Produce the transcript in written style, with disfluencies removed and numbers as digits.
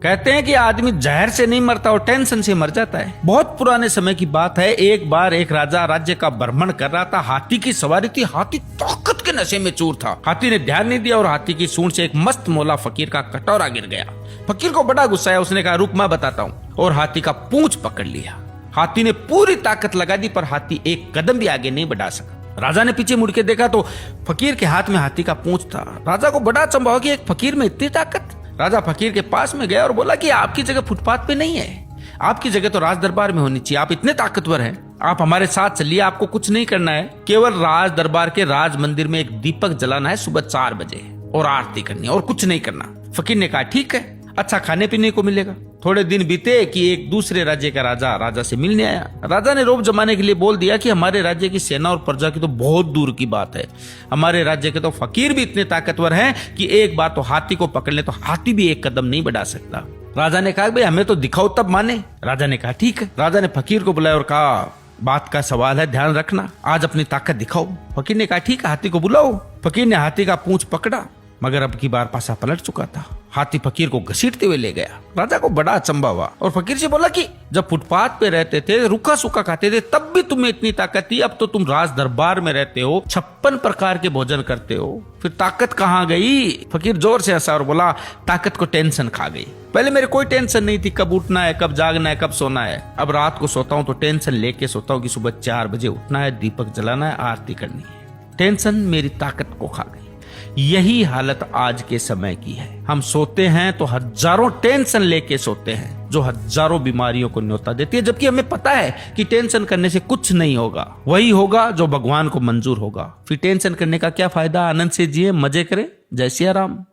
कहते हैं कि आदमी जहर से नहीं मरता और टेंशन से मर जाता है। बहुत पुराने समय की बात है। एक बार एक राजा राज्य का भ्रमण कर रहा था। हाथी की सवारी थी। हाथी ताकत के नशे में चूर था। हाथी ने ध्यान नहीं दिया और हाथी की सूंड से एक मस्त मौला फकीर का कटोरा गिर गया। फकीर को बड़ा गुस्सा आया। उसने कहा, रुक मैं बताता हूँ, और हाथी का पूंछ पकड़ लिया। हाथी ने पूरी ताकत लगा दी, पर हाथी एक कदम भी आगे नहीं बढ़ा सका। राजा ने पीछे मुड़ के देखा तो फकीर के हाथ में हाथी का पूंछ था। राजा को बड़ा अचंभा हुआ कि एक फकीर में इतनी ताकत। राजा फकीर के पास में गया और बोला कि आपकी जगह फुटपाथ पे नहीं है, आपकी जगह तो राज दरबार में होनी चाहिए। आप इतने ताकतवर हैं, आप हमारे साथ चलिए। आपको कुछ नहीं करना है, केवल राज दरबार के राज मंदिर में एक दीपक जलाना है सुबह 4 बजे और आरती करनी है और कुछ नहीं करना। फकीर ने कहा, ठीक है, अच्छा खाने पीने को मिलेगा। थोड़े दिन बीते कि एक दूसरे राज्य का राजा से मिलने आया। राजा ने रोब जमाने के लिए बोल दिया कि हमारे राज्य की सेना और प्रजा की तो बहुत दूर की बात है, हमारे राज्य के तो फकीर भी इतने ताकतवर हैं कि एक बार तो हाथी को पकड़ ले तो हाथी भी एक कदम नहीं बढ़ा सकता। राजा ने कहा, भाई हमें तो दिखाओ तब माने। राजा ने कहा, ठीक है। राजा ने फकीर को बुलाया और कहा, बात का सवाल है, ध्यान रखना, आज अपनी ताकत दिखाओ। फकीर ने कहा, ठीक है, हाथी को बुलाओ। फकीर ने हाथी का पूंछ पकड़ा, मगर अब की बार पासा पलट चुका था। हाथी फकीर को घसीटते हुए ले गया। राजा को बड़ा अचंभा हुआ और फकीर से बोला कि जब फुटपाथ पे रहते थे, रूखा सूखा खाते थे, तब भी तुम्हें इतनी ताकत थी। अब तो तुम राज दरबार में रहते हो, 56 प्रकार के भोजन करते हो, फिर ताकत कहाँ गई? फकीर जोर से हंसा और बोला, ताकत को टेंशन खा गई। पहले मेरे कोई टेंशन नहीं थी, कब उठना है, कब जागना है, कब सोना है। अब रात को सोता हूँ तो टेंशन लेके सोता हूँ कि सुबह 4 बजे उठना है, दीपक जलाना है, आरती करनी है। टेंशन मेरी ताकत को खा गई। यही हालत आज के समय की है। हम सोते हैं तो हजारों टेंशन लेके सोते हैं, जो हजारों बीमारियों को न्योता देती है, जबकि हमें पता है कि टेंशन करने से कुछ नहीं होगा। वही होगा जो भगवान को मंजूर होगा। फिर टेंशन करने का क्या फायदा? आनंद से जिए, मजे करें। जय सिया राम।